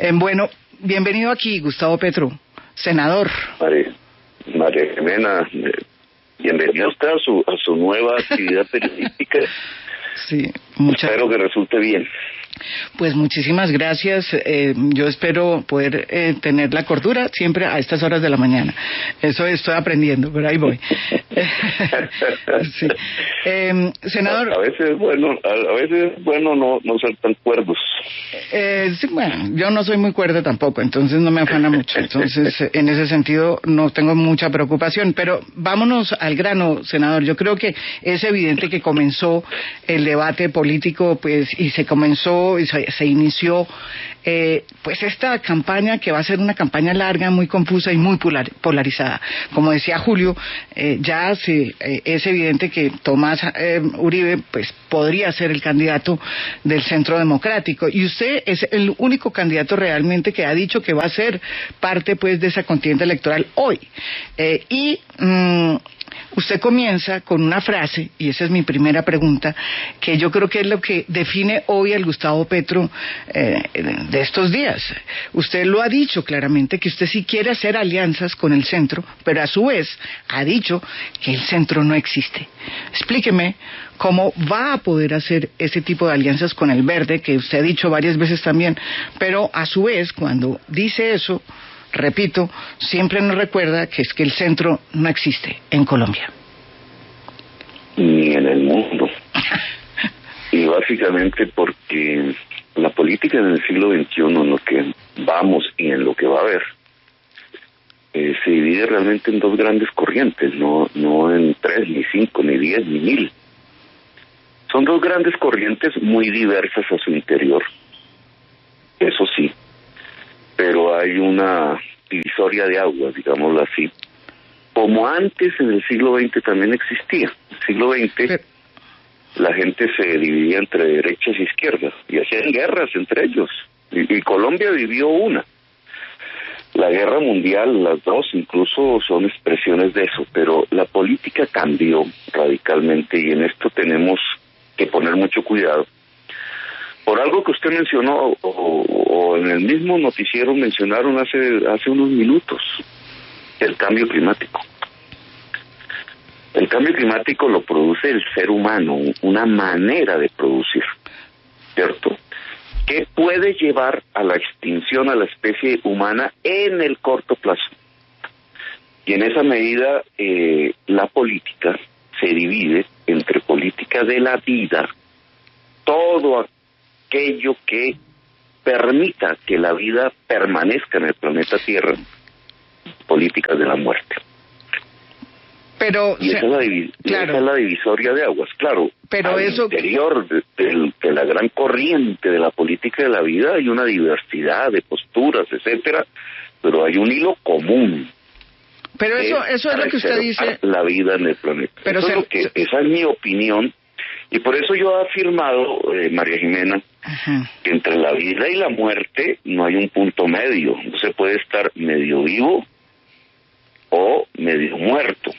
Bueno, bienvenido aquí, Gustavo Petro, senador. María Jimena, bienvenido usted a su nueva actividad periodística. Sí, espero que resulte bien. Pues muchísimas gracias. Yo espero poder tener la cordura siempre a estas horas de la mañana. Eso estoy aprendiendo, pero ahí voy. Sí. Senador. A veces es bueno no ser tan cuerdos. Sí, bueno, yo no soy muy cuerda tampoco, entonces no me afana mucho. Entonces, en ese sentido, no tengo mucha preocupación. Pero vámonos al grano, senador. Yo creo que es evidente que comenzó el debate político, pues, y se inició pues esta campaña que va a ser una campaña larga, muy confusa y muy polarizada. Como decía Julio, es evidente que Tomás Uribe pues podría ser el candidato del Centro Democrático, y usted es el único candidato realmente que ha dicho que va a ser parte pues de esa contienda electoral hoy. Usted comienza con una frase, y esa es mi primera pregunta, que yo creo que es lo que define hoy al Gustavo Petro de estos días. Usted lo ha dicho claramente, que usted sí quiere hacer alianzas con el centro, pero a su vez ha dicho que el centro no existe. Explíqueme cómo va a poder hacer ese tipo de alianzas con el verde, que usted ha dicho varias veces también, pero a su vez, cuando dice eso, repito, siempre nos recuerda que es que el centro no existe en Colombia. Ni en el mundo. Y básicamente porque la política en el siglo XXI, en lo que vamos y en lo que va a haber, se divide realmente en dos grandes corrientes, no en 3, ni 5, ni 10, ni 1000. Son dos grandes corrientes muy diversas a su interior, eso sí, pero hay una divisoria de aguas, digámoslo así, como antes en el siglo XX también existía. En el siglo XX la gente se dividía entre derechas e izquierdas y hacían guerras entre ellos, y Colombia vivió una. La guerra mundial, las dos incluso son expresiones de eso, pero la política cambió radicalmente, y en esto tenemos que poner mucho cuidado. Por algo que usted mencionó, o en el mismo noticiero mencionaron hace unos minutos, el cambio climático. El cambio climático lo produce el ser humano, una manera de producir, ¿cierto?, que puede llevar a la extinción a la especie humana en el corto plazo. Y en esa medida, la política se divide entre política de la vida, todo aquello que permita que la vida permanezca en el planeta Tierra, políticas de la muerte. Pero y esa es la divisoria de aguas, claro. Pero al interior de la gran corriente de la política de la vida hay una diversidad de posturas, etcétera, pero hay un hilo común. Pero eso es lo que usted dice. La vida en el planeta. Pero esa es mi opinión. Y por eso yo he afirmado, María Jimena, que entre la vida y la muerte no hay un punto medio. No se puede estar medio vivo o medio muerto.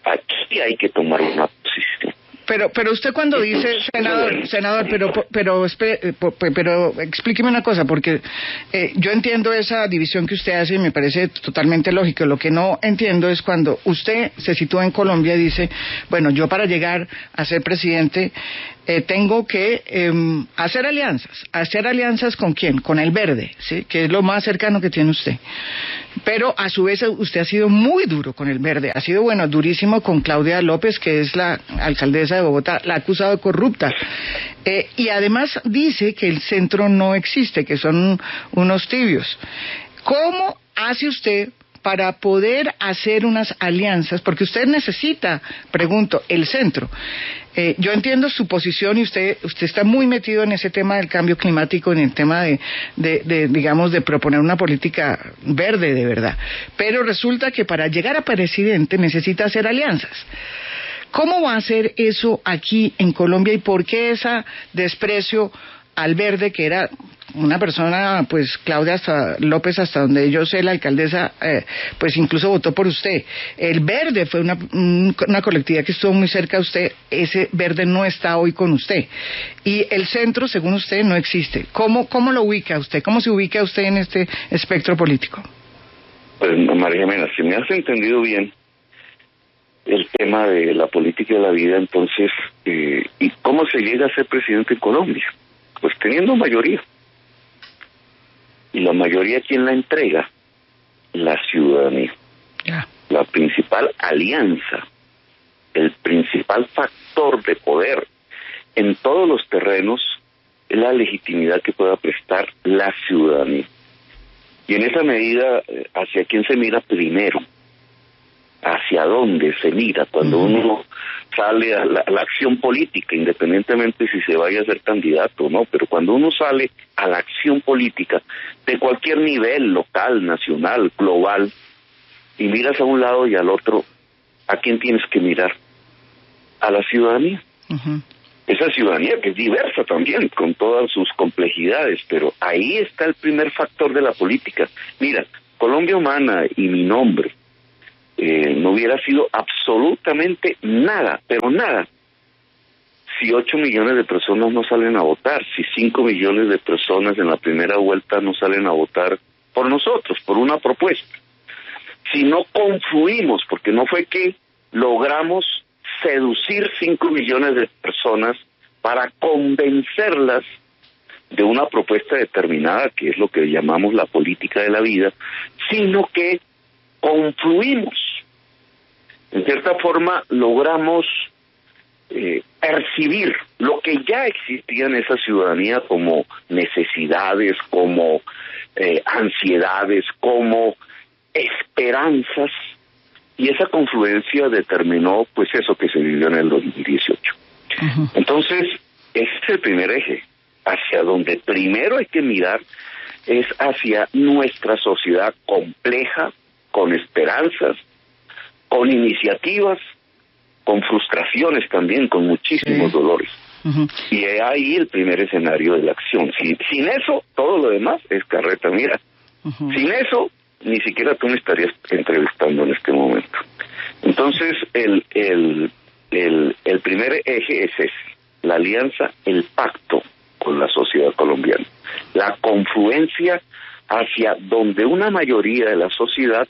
Aquí hay que tomar una posición. Pero usted cuando dice, senador, pero explíqueme una cosa, porque yo entiendo esa división que usted hace y me parece totalmente lógico. Lo que no entiendo es cuando usted se sitúa en Colombia y dice, bueno, yo para llegar a ser presidente tengo que hacer alianzas. ¿Hacer alianzas con quién? Con el verde, ¿sí?, que es lo más cercano que tiene usted. Pero a su vez usted ha sido muy duro con el verde, ha sido, durísimo con Claudia López, que es la alcaldesa de Bogotá, la ha acusado de corrupta. Y además dice que el centro no existe, que son unos tibios. ¿Cómo hace usted para poder hacer unas alianzas? Porque usted necesita, pregunto, el centro. Yo entiendo su posición y usted está muy metido en ese tema del cambio climático, en el tema de proponer una política verde de verdad. Pero resulta que para llegar a presidente necesita hacer alianzas. ¿Cómo va a hacer eso aquí en Colombia y por qué ese desprecio al Verde, que era una persona, pues Claudia López, hasta donde yo sé, la alcaldesa, pues incluso votó por usted. El Verde fue una colectividad que estuvo muy cerca de usted. Ese Verde no está hoy con usted. Y el centro, según usted, no existe. ¿Cómo lo ubica usted? ¿Cómo se ubica usted en este espectro político? Pues, María Jimena, si me has entendido bien el tema de la política de la vida, entonces, ¿y cómo se llega a ser presidente en Colombia? Pues teniendo mayoría. Y la mayoría, ¿quién la entrega? La ciudadanía. Yeah. La principal alianza, el principal factor de poder en todos los terrenos es la legitimidad que pueda prestar la ciudadanía. Y en esa medida, ¿hacia quién se mira primero? ¿Hacia dónde se mira cuando uno sale a la acción política, independientemente si se vaya a ser candidato o no? Pero cuando uno sale a la acción política de cualquier nivel, local, nacional, global, y miras a un lado y al otro, ¿a quién tienes que mirar? A la ciudadanía. Esa ciudadanía que es diversa también, con todas sus complejidades, pero ahí está el primer factor de la política. Mira, Colombia Humana y mi nombre no hubiera sido absolutamente nada, pero nada, si 8 millones de personas no salen a votar, si 5 millones de personas en la primera vuelta no salen a votar por nosotros, por una propuesta. Si no confluimos, porque no fue que logramos seducir 5 millones de personas para convencerlas de una propuesta determinada, que es lo que llamamos la política de la vida, sino que confluimos. En cierta forma, logramos percibir lo que ya existía en esa ciudadanía como necesidades, como ansiedades, como esperanzas, y esa confluencia determinó pues eso que se vivió en el 2018. Entonces, ese es el primer eje. Hacia donde primero hay que mirar es hacia nuestra sociedad compleja, con esperanzas, con iniciativas, con frustraciones también, con muchísimos dolores. Y ahí el primer escenario de la acción. Sin eso, todo lo demás es carreta. Mira, sin eso, ni siquiera tú me estarías entrevistando en este momento. Entonces, el primer eje es ese, la alianza, el pacto con la sociedad colombiana, la confluencia hacia donde una mayoría de la sociedad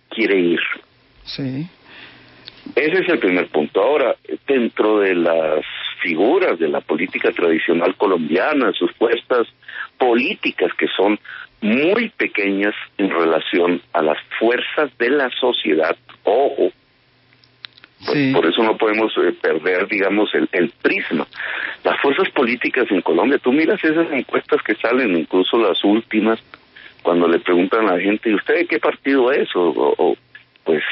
quiere ir. Sí. Ese es el primer punto. Ahora, dentro de las figuras de la política tradicional colombiana, sus fuerzas políticas que son muy pequeñas en relación a las fuerzas de la sociedad, ojo, pues por eso no podemos perder, digamos, el prisma. Las fuerzas políticas en Colombia, tú miras esas encuestas que salen, incluso las últimas, cuando le preguntan a la gente, ¿y usted de qué partido es? Pues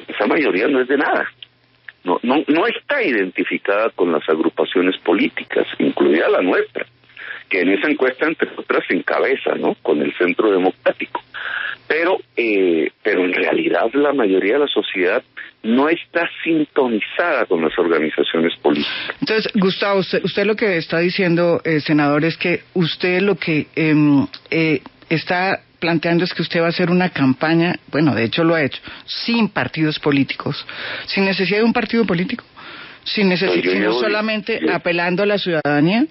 esa mayoría no es de nada. No está identificada con las agrupaciones políticas, incluida la nuestra, que en esa encuesta, entre otras, se encabeza, ¿no?, con el Centro Democrático. Pero en realidad la mayoría de la sociedad no está sintonizada con las organizaciones políticas. Entonces, Gustavo, usted lo que está diciendo, senador, es que usted lo que está planteando es que usted va a hacer una campaña, bueno, de hecho lo ha hecho, sin partidos políticos, sin necesidad de un partido político, sino solamente apelando a la ciudadanía.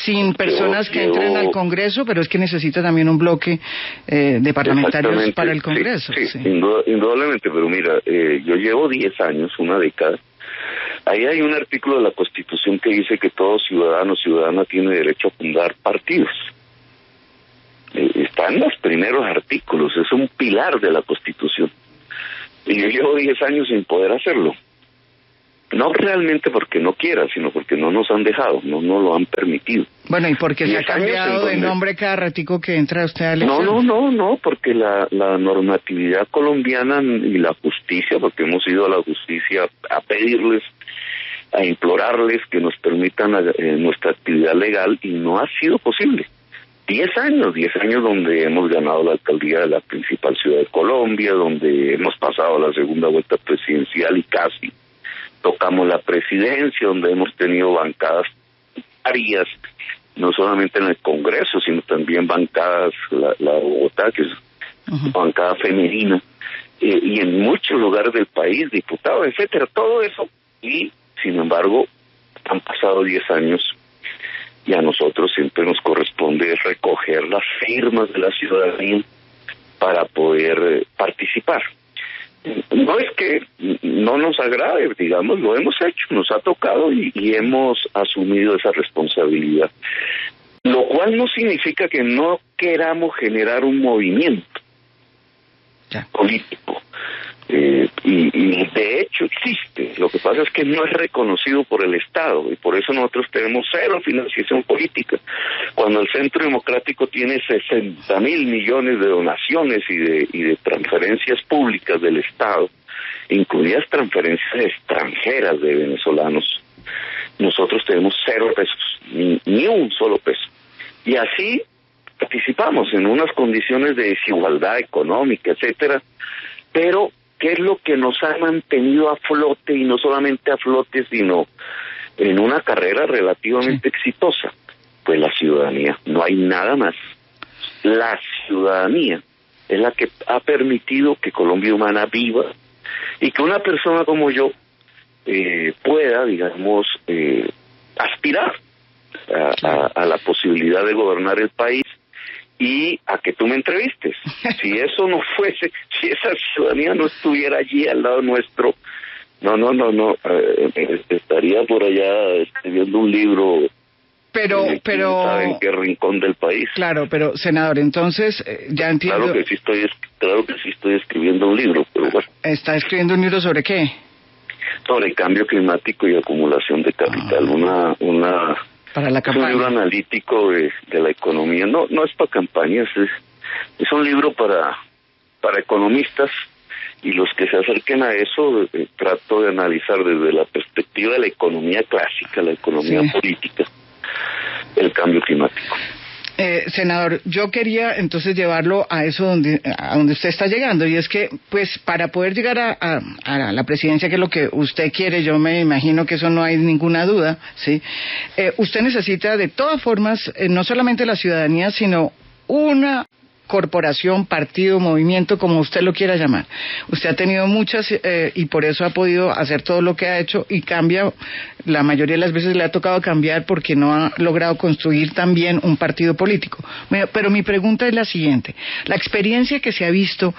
Sin personas que entren al Congreso, pero es que necesita también un bloque de parlamentarios para el Congreso. Sí. Indudablemente, pero mira, yo llevo 10 años, una década. Ahí hay un artículo de la Constitución que dice que todo ciudadano o ciudadana tiene derecho a fundar partidos. Está en los primeros artículos, es un pilar de la Constitución. Y yo llevo 10 años sin poder hacerlo. No realmente porque no quiera, sino porque no nos han dejado, no lo han permitido. Bueno, y porque se ha cambiado de nombre cada ratico que entra usted a elección. No, porque la normatividad colombiana y la justicia, porque hemos ido a la justicia a pedirles, a implorarles que nos permitan nuestra actividad legal, y no ha sido posible. 10 años donde hemos ganado la alcaldía de la principal ciudad de Colombia, donde hemos pasado la segunda vuelta presidencial y casi tocamos la presidencia, donde hemos tenido bancadas varias no solamente en el Congreso, sino también bancadas, la de Bogotá, que es bancada femenina, y en muchos lugares del país, diputados, etcétera, todo eso, y sin embargo han pasado 10 años y a nosotros siempre nos corresponde recoger las firmas de la ciudadanía para poder participar. No es que no nos agrade, digamos, lo hemos hecho, nos ha tocado y hemos asumido esa responsabilidad, lo cual no significa que no queramos generar un movimiento político, y de hecho existe. Lo que pasa es que no es reconocido por el Estado y por eso nosotros tenemos cero financiación política. Cuando el Centro Democrático tiene 60.000 millones de donaciones y de transferencias públicas del Estado, incluidas transferencias extranjeras de venezolanos, nosotros tenemos 0 pesos, ni un solo peso. Y así participamos en unas condiciones de desigualdad económica, etcétera, pero ¿qué es lo que nos ha mantenido a flote, y no solamente a flote, sino en una carrera relativamente exitosa? Pues la ciudadanía, no hay nada más. La ciudadanía es la que ha permitido que Colombia Humana viva y que una persona como yo pueda, digamos, aspirar a la posibilidad de gobernar el país y a que tú me entrevistes. Si eso no fuese, si esa ciudadanía no estuviera allí al lado nuestro, no, estaría por allá escribiendo un libro. Pero no sabe en qué rincón del país. Claro, pero senador, entonces ya entiendo. Claro que sí estoy escribiendo un libro, pero bueno. ¿Está escribiendo un libro sobre qué? Sobre cambio climático y acumulación de capital, una para la campaña. Es un libro analítico de la economía, no es para campañas, es un libro para economistas, y los que se acerquen a eso trato de analizar desde la perspectiva de la economía clásica, la economía política, el cambio climático. Senador, yo quería entonces llevarlo a eso a donde usted está llegando, y es que, pues, para poder llegar a la presidencia, que es lo que usted quiere, yo me imagino que eso no hay ninguna duda, ¿sí? Usted necesita, de todas formas, no solamente la ciudadanía, sino una corporación, partido, movimiento, como usted lo quiera llamar. Usted ha tenido muchas y por eso ha podido hacer todo lo que ha hecho, y cambia, la mayoría de las veces le ha tocado cambiar porque no ha logrado construir también un partido político. Pero mi pregunta es la siguiente: la experiencia que se ha visto,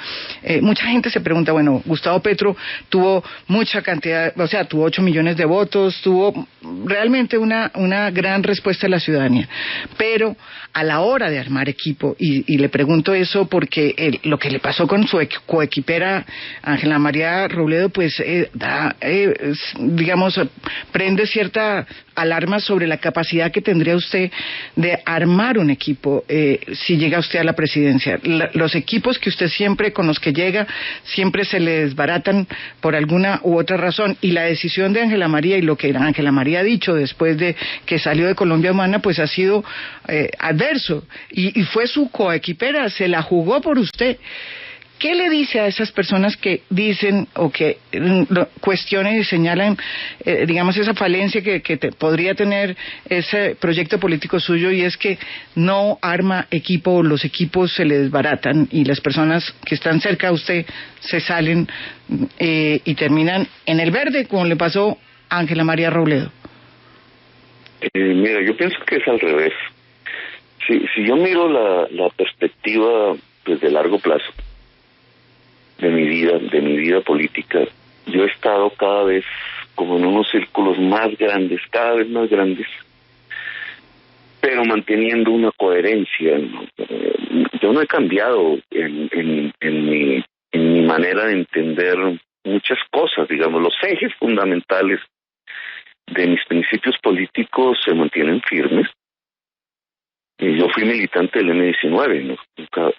mucha gente se pregunta, bueno, Gustavo Petro tuvo mucha cantidad, o sea, tuvo 8 millones de votos, tuvo realmente una gran respuesta de la ciudadanía, pero a la hora de armar equipo, y le pregunto eso porque lo que le pasó con su coequipera Ángela María Robledo, pues digamos, prende cierta alarma sobre la capacidad que tendría usted de armar un equipo si llega usted a la presidencia. Los equipos que usted siempre, con los que llega, siempre se le desbaratan por alguna u otra razón, y la decisión de Ángela María y lo que Ángela María ha dicho después de que salió de Colombia Humana, pues ha sido adverso, y fue su coequipera, se la jugó por usted. ¿Qué le dice a esas personas que dicen o que cuestionan y señalan, digamos, esa falencia que podría tener ese proyecto político suyo, y es que no arma equipo, los equipos se le desbaratan y las personas que están cerca a usted se salen y terminan en el verde, como le pasó a Ángela María Robledo? Mira, yo pienso que es al revés. Si yo miro la perspectiva pues, de largo plazo de mi vida política, yo he estado cada vez como en unos círculos más grandes, cada vez más grandes, pero manteniendo una coherencia. Yo no he cambiado en mi manera de entender muchas cosas, digamos, los ejes fundamentales de mis principios políticos se mantienen firmes. Yo fui militante del M-19,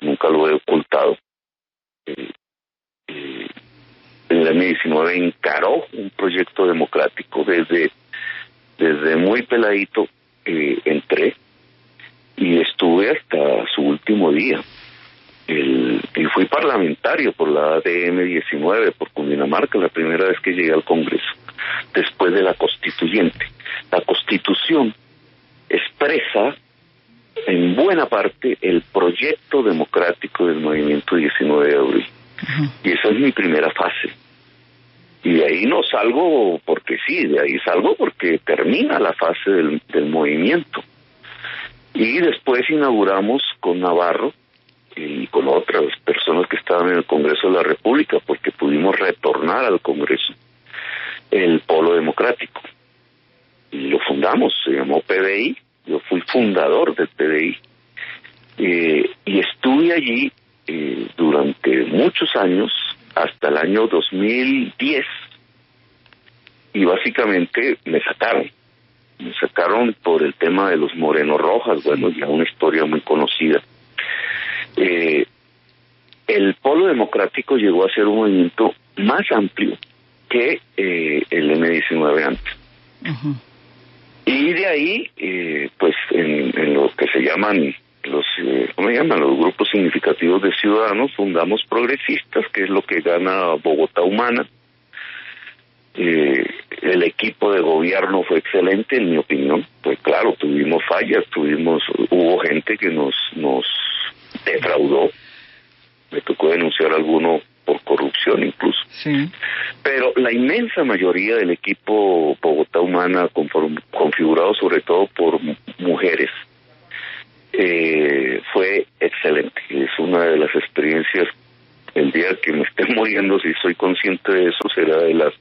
nunca lo he ocultado. El M-19 encaró un proyecto democrático desde muy peladito. Entré y estuve hasta su último día. Y fui parlamentario por la ADM-19, por Cundinamarca, la primera vez que llegué al Congreso, después de la constituyente. La Constitución expresa en buena parte el proyecto democrático del movimiento 19 de abril. Y esa es mi primera fase. Y de ahí no salgo porque sí, de ahí salgo porque termina la fase del movimiento. Y después inauguramos con Navarro y con otras personas que estaban en el Congreso de la República, porque pudimos retornar al Congreso, el Polo Democrático. Y lo fundamos, se llamó PDI, yo fui fundador del PDI. Y estuve allí durante muchos años, hasta el año 2010, y básicamente me sacaron por el tema de los Moreno Rojas, bueno, ya una historia muy conocida. El Polo Democrático llegó a ser un movimiento más amplio que el M19 antes. Y de ahí, pues en lo que se llaman los grupos significativos de ciudadanos, fundamos Progresistas, que es lo que gana Bogotá Humana. El equipo de gobierno fue excelente, en mi opinión. Pues claro, tuvimos fallas, hubo gente que nos defraudó. Me tocó denunciar a alguno por corrupción incluso. Sí. Pero la inmensa mayoría del equipo Bogotá Humana, configurado sobre todo por mujeres, fue excelente. Es una de las experiencias, el día que me esté muriendo, si soy consciente de eso, será de las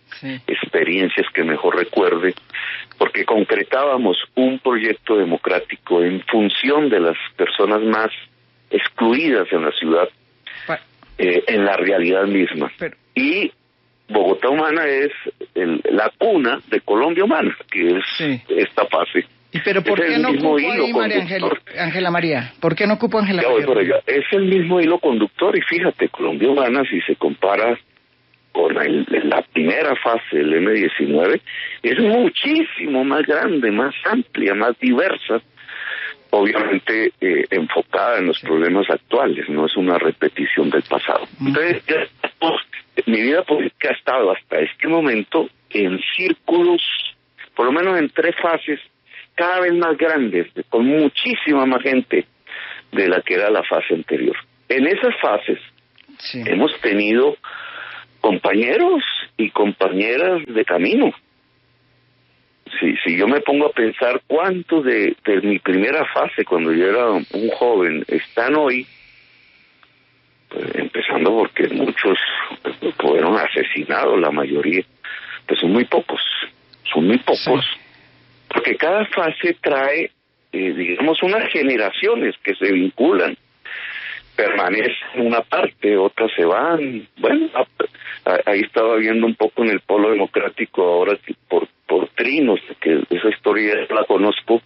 experiencias que mejor recuerde, porque concretábamos un proyecto democrático en función de las personas más excluidas en la ciudad, en la realidad misma. Y Bogotá Humana es la cuna de Colombia Humana, que es esta fase. ¿Pero por qué no ocupo ahí Ángela María? ¿Por qué no ocupo Ángela María? Es el mismo hilo conductor, y fíjate, Colombia Humana, si se compara con la primera fase del M19, es muchísimo más grande, más amplia, más diversa, obviamente enfocada en los problemas actuales, no es una repetición del pasado. Entonces, mi vida política ha estado hasta este momento en círculos, por lo menos en 3 fases, cada vez más grandes, con muchísima más gente de la que era la fase anterior. En esas fases hemos tenido compañeros y compañeras de camino. Si yo me pongo a pensar cuántos de mi primera fase, cuando yo era un joven, están hoy, pues, empezando porque muchos fueron asesinados, la mayoría, pues son muy pocos, porque cada fase trae, digamos, unas generaciones que se vinculan, permanecen una parte, otras se van. Bueno, ahí estaba viendo un poco en el Polo Democrático ahora que por trinos, que esa historia la conozco,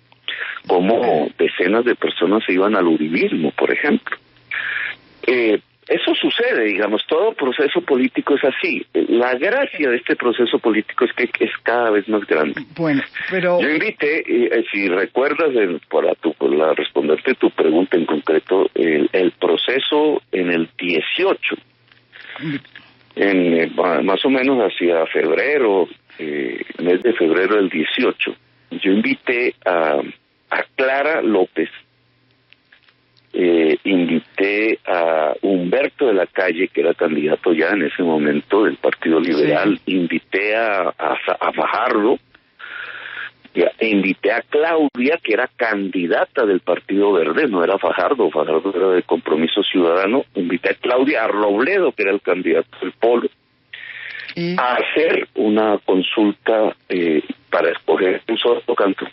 como decenas de personas se iban al uribismo, por ejemplo. Eso sucede, digamos, todo proceso político es así. La gracia de este proceso político es que es cada vez más grande. Bueno, pero yo invité, si recuerdas, para responderte tu pregunta en concreto, el proceso en el 18, más o menos hacia febrero, mes de febrero del 18, yo invité a Clara López, invité a Humberto de la Calle, que era candidato ya en ese momento del Partido Liberal, invité a Fajardo, e invité a Claudia, que era candidata del Partido Verde, no era Fajardo era de Compromiso Ciudadano, invité a Claudia, a Robledo, que era el candidato del Polo, a hacer una consulta para escoger un solo canto.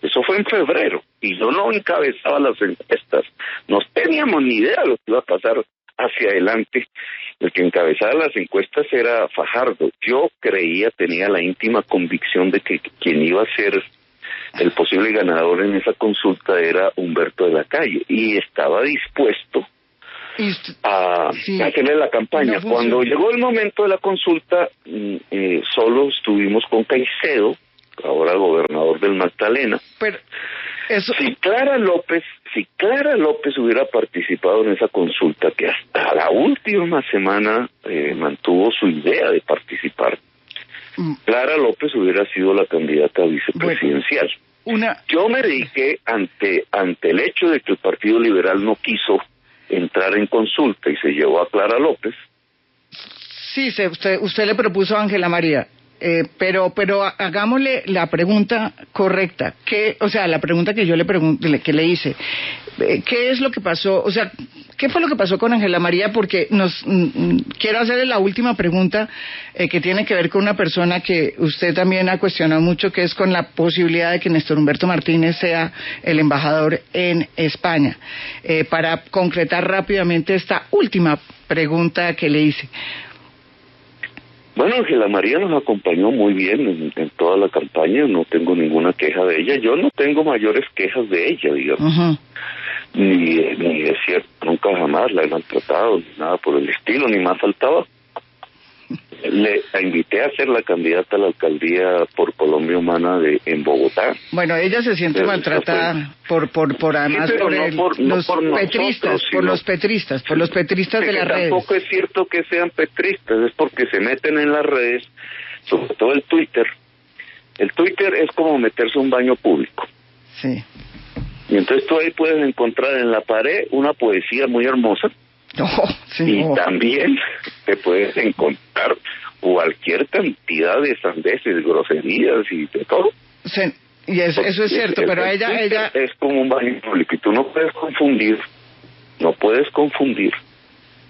Eso fue en febrero, y yo no encabezaba las encuestas, no teníamos ni idea de lo que iba a pasar hacia adelante. El que encabezaba las encuestas era Fajardo. Yo tenía la íntima convicción de que quien iba a ser el posible ganador en esa consulta era Humberto de la Calle, y estaba dispuesto a hacerle la campaña. Cuando llegó el momento de la consulta, solo estuvimos con Caicedo, ahora gobernador del Magdalena. Pero eso... Si Clara López hubiera participado en esa consulta, que hasta la última semana mantuvo su idea de participar, Clara López hubiera sido la candidata vicepresidencial. Yo me dediqué ante el hecho de que el Partido Liberal no quiso entrar en consulta y se llevó a Clara López. Sí, usted le propuso a Ángela María, pero hagámosle la pregunta correcta. La pregunta que yo que le hice, ¿qué es lo que pasó? O sea, ¿qué fue lo que pasó con Ángela María? Porque quiero hacerle la última pregunta que tiene que ver con una persona que usted también ha cuestionado mucho, que es con la posibilidad de que Néstor Humberto Martínez sea el embajador en España. Para concretar rápidamente esta última pregunta que le hice. Bueno, Ángela María nos acompañó muy bien en toda la campaña, no tengo ninguna queja de ella, yo no tengo mayores quejas de ella, digamos. Uh-huh. Ni es cierto, nunca jamás la he maltratado, ni nada por el estilo, ni más faltaba. La invité a ser la candidata a la alcaldía por Colombia Humana en Bogotá. Bueno, ella se siente maltratada por además sí, por los petristas de las redes. Tampoco es cierto que sean petristas, es porque se meten en las redes, sobre todo el Twitter. El Twitter es como meterse a un baño público. Sí. Y entonces tú ahí puedes encontrar en la pared una poesía muy hermosa. También te puedes encontrar cualquier cantidad de sandeces, groserías y de todo. Sí, y eso es cierto, pero ella es como un baño público y tú no puedes confundir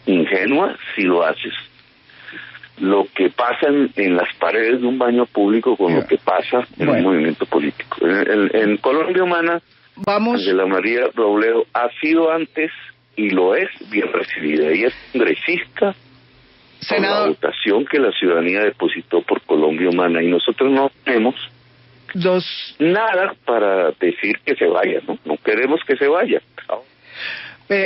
ingenua si lo haces lo que pasa en las paredes de un baño público con lo que pasa en un movimiento político. En Colombia Humana, Ángela María Robledo ha sido antes y lo es bien recibida. Ella es congresista por la votación que la ciudadanía depositó por Colombia Humana y nosotros no tenemos nada para decir que se vaya, no queremos que se vaya.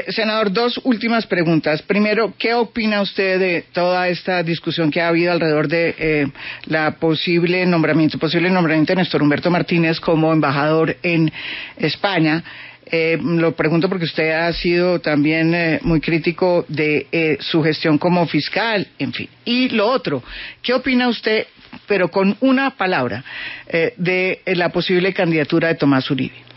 Senador, dos últimas preguntas. Primero, ¿qué opina usted de toda esta discusión que ha habido alrededor de la posible nombramiento de Néstor Humberto Martínez como embajador en España? Lo pregunto porque usted ha sido también muy crítico de su gestión como fiscal, en fin. Y lo otro, ¿qué opina usted, pero con una palabra, de la posible candidatura de Tomás Uribe?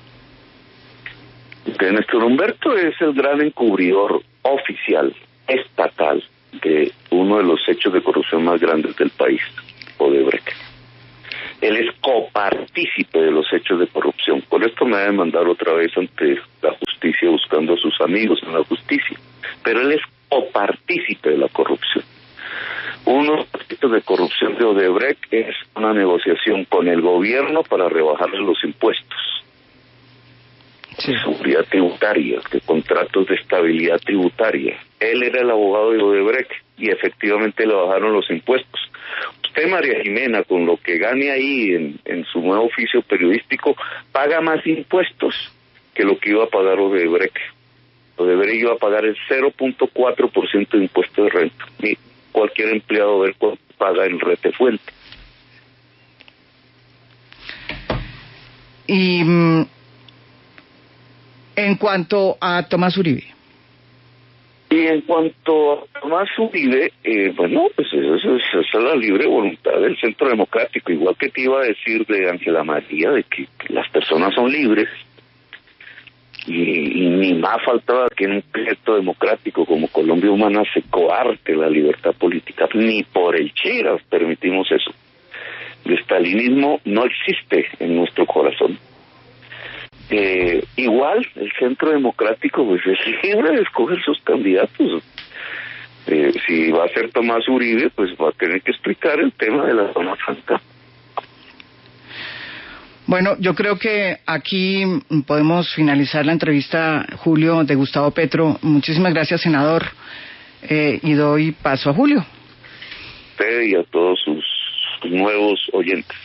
Que Néstor Humberto es el gran encubridor oficial, estatal, de uno de los hechos de corrupción más grandes del país, Odebrecht. Él es copartícipe de los hechos de corrupción. Por esto me va a demandar otra vez ante la justicia buscando a sus amigos en la justicia. Pero él es copartícipe de la corrupción. Uno de los hechos de corrupción de Odebrecht es una negociación con el gobierno para rebajarle los impuestos. Sí. Seguridad tributaria, de contratos de estabilidad tributaria. Él era el abogado de Odebrecht y efectivamente le bajaron los impuestos. Usted, María Jimena, con lo que gane ahí en su nuevo oficio periodístico, paga más impuestos que lo que iba a pagar Odebrecht. Odebrecht iba a pagar el 0.4% de impuesto de renta. Y cualquier empleado ver cuánto paga en Retefuente. Y en cuanto a Tomás Uribe. Y en cuanto a Tomás Uribe, pues esa es la libre voluntad del Centro Democrático, igual que te iba a decir de Ángela María, de que las personas son libres, y ni más faltaba que en un proyecto democrático como Colombia Humana se coarte la libertad política, ni por el Chiras permitimos eso. El estalinismo no existe en nuestro corazón. Igual el Centro Democrático pues es libre de escoger sus candidatos. Si va a ser Tomás Uribe, pues va a tener que explicar el tema de la zona franca. Bueno, yo creo que aquí podemos finalizar la entrevista, Julio, de Gustavo Petro. Muchísimas gracias, senador, y doy paso a Julio. A usted y a todos sus nuevos oyentes.